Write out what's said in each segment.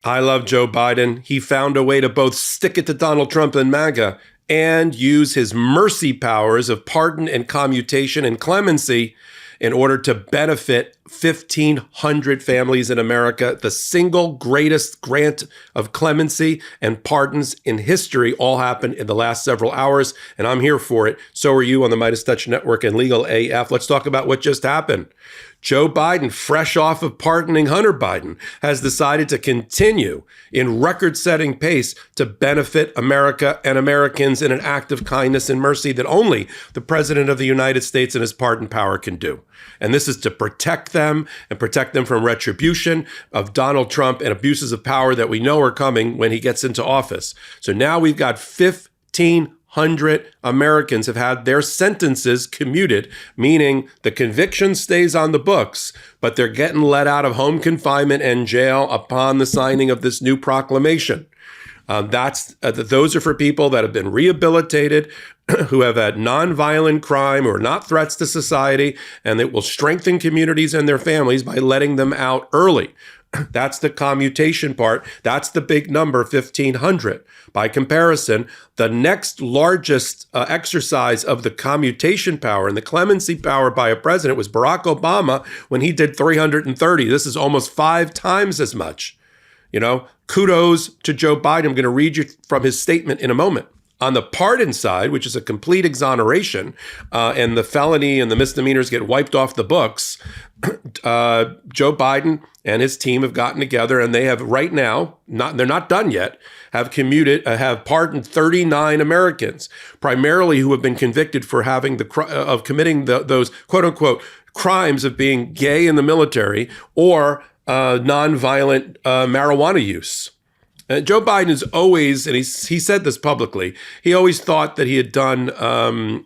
I love Joe Biden. He found a way to both stick it to Donald Trump and MAGA and use his mercy powers of pardon and commutation and clemency in order to benefit 1,500 families in America. The single greatest grant of clemency and pardons in history all happened in the last several hours, and I'm here for it. So are you on the MeidasTouch Network and Legal AF. Let's talk about what just happened. Joe Biden, fresh off of pardoning Hunter Biden, has decided to continue in record-setting pace to benefit America and Americans in an act of kindness and mercy that only the President of the United States and his pardon power can do. And this is to protect them and protect them from retribution of Donald Trump and abuses of power that we know are coming when he gets into office. So now we've got 1,500 Americans have had their sentences commuted, meaning the conviction stays on the books, but they're getting let out of home confinement and jail upon the signing of this new proclamation. Those are for people that have been rehabilitated, who have had nonviolent crime or not threats to society, and it will strengthen communities and their families by letting them out early. That's the commutation part. That's the big number, 1,500. By comparison, the next largest exercise of the commutation power and the clemency power by a president was Barack Obama when he did 330. This is almost 5 times as much. Kudos to Joe Biden. I'm going to read you from his statement in a moment. On the pardon side, which is a complete exoneration, and the felony and the misdemeanors get wiped off the books, Joe Biden and his team have gotten together, and they have right now, they're not done yet, have pardoned 39 Americans, primarily who have been convicted for committing those quote unquote crimes of being gay in the military or nonviolent marijuana use. Joe Biden is always, and he said this publicly, he always thought that he had done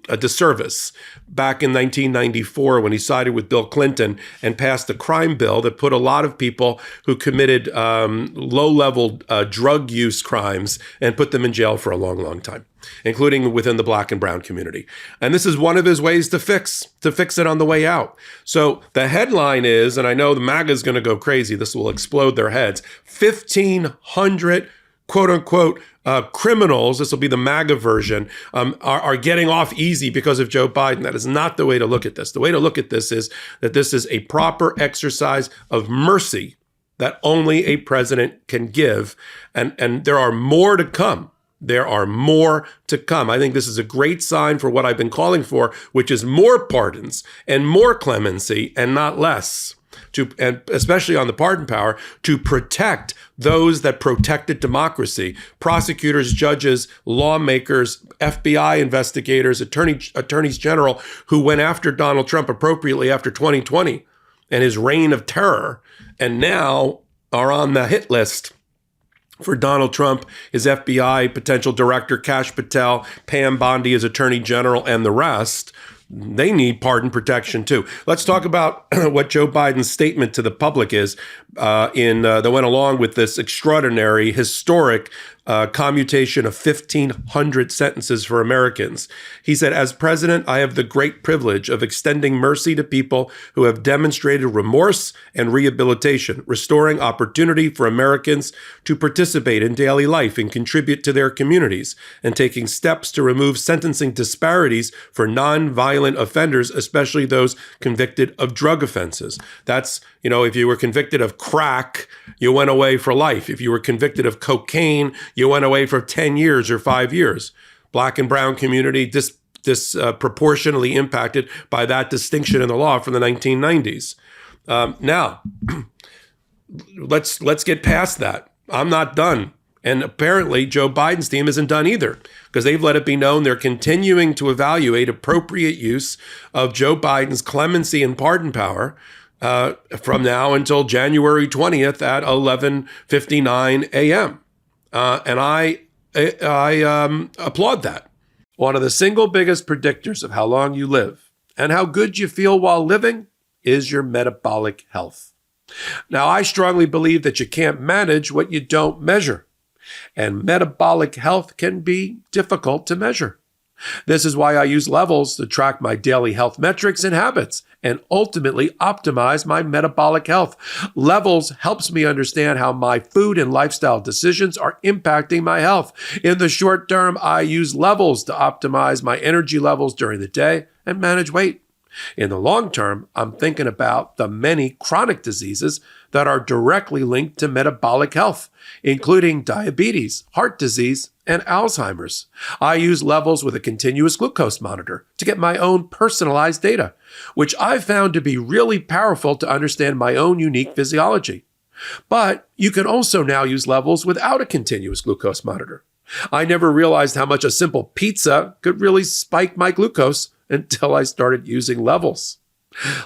a disservice back in 1994 when he sided with Bill Clinton and passed a crime bill that put a lot of people who committed low-level drug use crimes and put them in jail for a long, long time, including within the Black and brown community. And this is one of his ways to fix it on the way out. So the headline is, and I know the MAGA is going to go crazy, this will explode their heads, 1,500 quote unquote criminals, this will be the MAGA version, are getting off easy because of Joe Biden. That is not the way to look at this. The way to look at this is that this is a proper exercise of mercy that only a president can give. And there are more to come. There are more to come. I think this is a great sign for what I've been calling for, which is more pardons and more clemency and not less, and especially on the pardon power, to protect those that protected democracy, prosecutors, judges, lawmakers, FBI investigators, attorneys general, who went after Donald Trump appropriately after 2020 and his reign of terror, and now are on the hit list for Donald Trump, his FBI potential director, Kash Patel, Pam Bondi, his attorney general, and the rest. They need pardon protection too. Let's talk about what Joe Biden's statement to the public is that went along with this extraordinary, historic commutation of 1,500 sentences for Americans. He said, as president, I have the great privilege of extending mercy to people who have demonstrated remorse and rehabilitation, restoring opportunity for Americans to participate in daily life and contribute to their communities, and taking steps to remove sentencing disparities for nonviolent offenders, especially those convicted of drug offenses. That's, if you were convicted of crack, you went away for life. If you were convicted of cocaine, you went away for 10 years or 5 years. Black and brown community disproportionately impacted by that distinction in the law from the 1990s. Now, let's get past that. I'm not done. And apparently Joe Biden's team isn't done either, because they've let it be known they're continuing to evaluate appropriate use of Joe Biden's clemency and pardon power from now until January 20th at 11:59 a.m. And I applaud that. One of the single biggest predictors of how long you live and how good you feel while living is your metabolic health. Now, I strongly believe that you can't manage what you don't measure. And metabolic health can be difficult to measure. This is why I use levels to track my daily health metrics and habits and ultimately optimize my metabolic health. Levels helps me understand how my food and lifestyle decisions are impacting my health. In the short term, I use levels to optimize my energy levels during the day and manage weight. In the long term, I'm thinking about the many chronic diseases that are directly linked to metabolic health, including diabetes, heart disease, and Alzheimer's. I use levels with a continuous glucose monitor to get my own personalized data, which I've found to be really powerful to understand my own unique physiology. But you can also now use levels without a continuous glucose monitor. I never realized how much a simple pizza could really spike my glucose until I started using levels.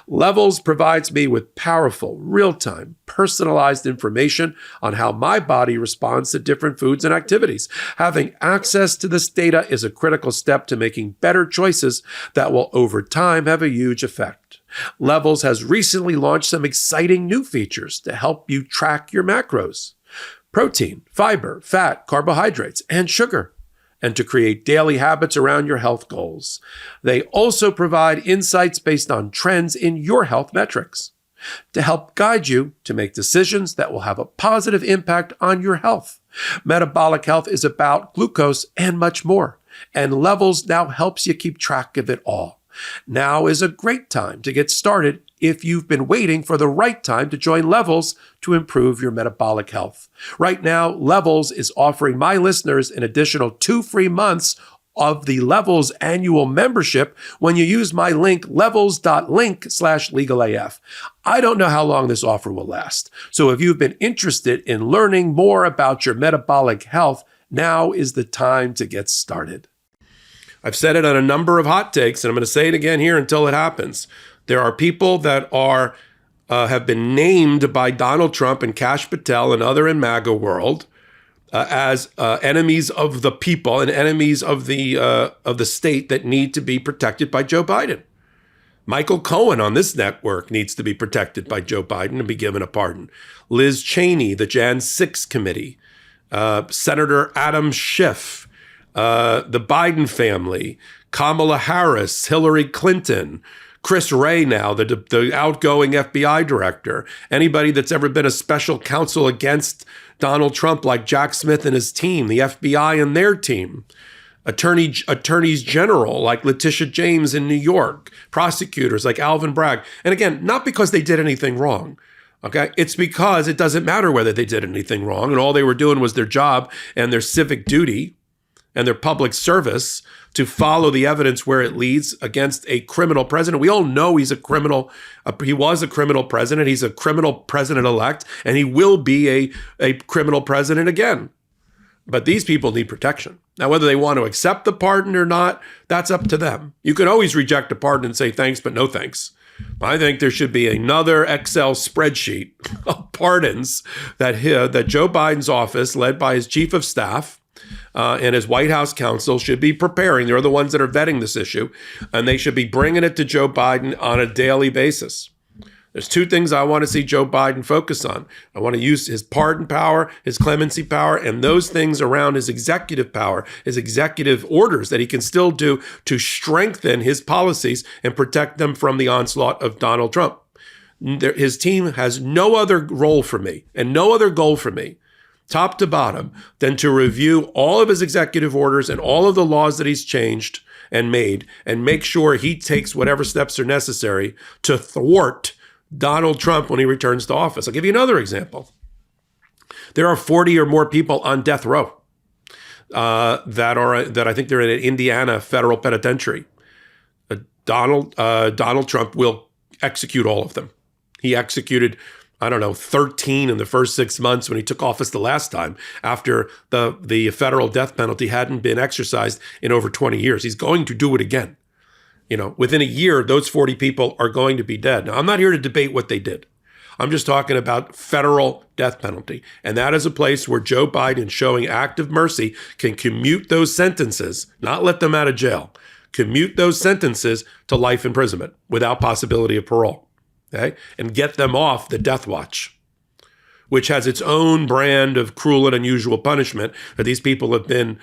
Levels provides me with powerful, real-time, personalized information on how my body responds to different foods and activities. Having access to this data is a critical step to making better choices that will, over time, have a huge effect. Levels has recently launched some exciting new features to help you track your macros: protein, fiber, fat, carbohydrates, and sugar, and to create daily habits around your health goals. They also provide insights based on trends in your health metrics to help guide you to make decisions that will have a positive impact on your health. Metabolic health is about glucose and much more, and Levels now helps you keep track of it all. Now is a great time to get started if you've been waiting for the right time to join Levels to improve your metabolic health. Right now, Levels is offering my listeners an additional 2 free months of the Levels annual membership when you use my link, levels.link/legalaf. I don't know how long this offer will last. So if you've been interested in learning more about your metabolic health, now is the time to get started. I've said it on a number of hot takes, and I'm going to say it again here until it happens. There are people that have been named by Donald Trump and Kash Patel and other in MAGA world as enemies of the people and enemies of the state that need to be protected by Joe Biden. Michael Cohen on this network needs to be protected by Joe Biden and be given a pardon. Liz Cheney, the Jan 6 committee, Senator Adam Schiff, the Biden family, Kamala Harris, Hillary Clinton, Chris Wray now, the outgoing FBI director, anybody that's ever been a special counsel against Donald Trump like Jack Smith and his team, the FBI and their team, attorneys general like Letitia James in New York, prosecutors like Alvin Bragg. And again, not because they did anything wrong. Okay, it's because it doesn't matter whether they did anything wrong and all they were doing was their job and their civic duty and their public service to follow the evidence where it leads against a criminal president. We all know he's a criminal. He was a criminal president. He's a criminal president-elect, and he will be a criminal president again. But these people need protection. Now, whether they want to accept the pardon or not, that's up to them. You can always reject a pardon and say thanks, but no thanks. I think there should be another Excel spreadsheet of pardons that Joe Biden's office, led by his chief of staff, and his White House counsel should be preparing. They're the ones that are vetting this issue, and they should be bringing it to Joe Biden on a daily basis. There's 2 things I want to see Joe Biden focus on. I want to use his pardon power, his clemency power, and those things around his executive power, his executive orders that he can still do to strengthen his policies and protect them from the onslaught of Donald Trump. His team has no other role for me and no other goal for me, top to bottom, than to review all of his executive orders and all of the laws that he's changed and made and make sure he takes whatever steps are necessary to thwart Donald Trump when he returns to office. I'll give you another example. There are 40 or more people on death row that I think they're in an Indiana federal penitentiary. Donald Trump will execute all of them. He executed 13 in the first 6 months when he took office the last time, after the federal death penalty hadn't been exercised in over 20 years. He's going to do it again. Within a year, those 40 people are going to be dead. Now, I'm not here to debate what they did. I'm just talking about federal death penalty. And that is a place where Joe Biden, showing active mercy, can commute those sentences, not let them out of jail, commute those sentences to life imprisonment without possibility of parole. Okay, and get them off the death watch. which has its own brand of cruel and unusual punishment. That these people have been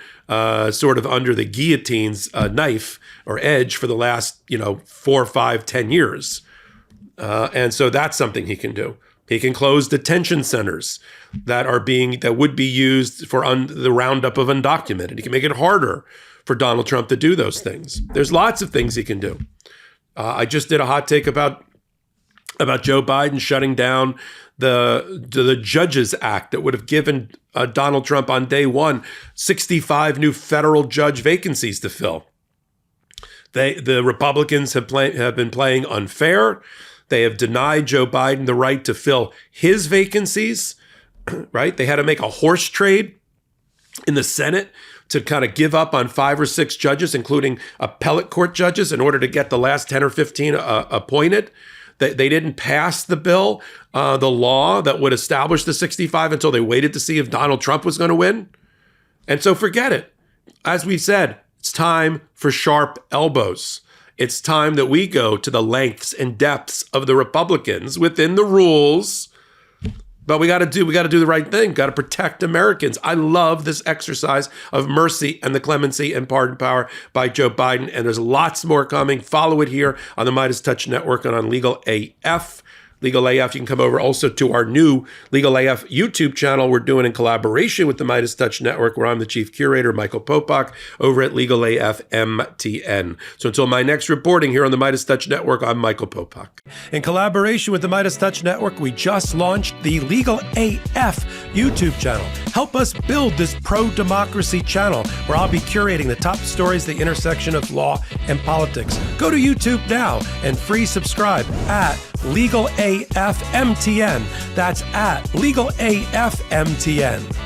sort of under the guillotine's knife or edge for the last, 4, 5, 10 years. And so that's something he can do. He can close detention centers that would be used for the roundup of undocumented. He can make it harder for Donald Trump to do those things. There's lots of things he can do. I just did a hot take about Joe Biden shutting down the Judges Act that would have given Donald Trump on day one 65 new federal judge vacancies to fill. The Republicans have been playing unfair. They have denied Joe Biden the right to fill his vacancies, right? They had to make a horse trade in the Senate to kind of give up on 5 or 6 judges, including appellate court judges, in order to get the last 10 or 15 appointed. They didn't pass the bill, the law that would establish the 65 until they waited to see if Donald Trump was going to win. And so forget it. As we said, it's time for sharp elbows. It's time that we go to the lengths and depths of the Republicans within the rules. But we got to do the right thing. Got to protect Americans. I love this exercise of mercy and the clemency and pardon power by Joe Biden. And there's lots more coming. Follow it here on the MeidasTouch Network and on Legal AF. Legal AF, you can come over also to our new Legal AF YouTube channel we're doing in collaboration with the MeidasTouch Network, where I'm the chief curator, Michael Popok, over at Legal AF MTN. So until my next reporting here on the MeidasTouch Network, I'm Michael Popok. In collaboration with the MeidasTouch Network, we just launched the Legal AF YouTube channel. Help us build this pro-democracy channel where I'll be curating the top stories, the intersection of law and politics. Go to YouTube now and free subscribe at Legal AF MTN. That's at Legal AF MTN.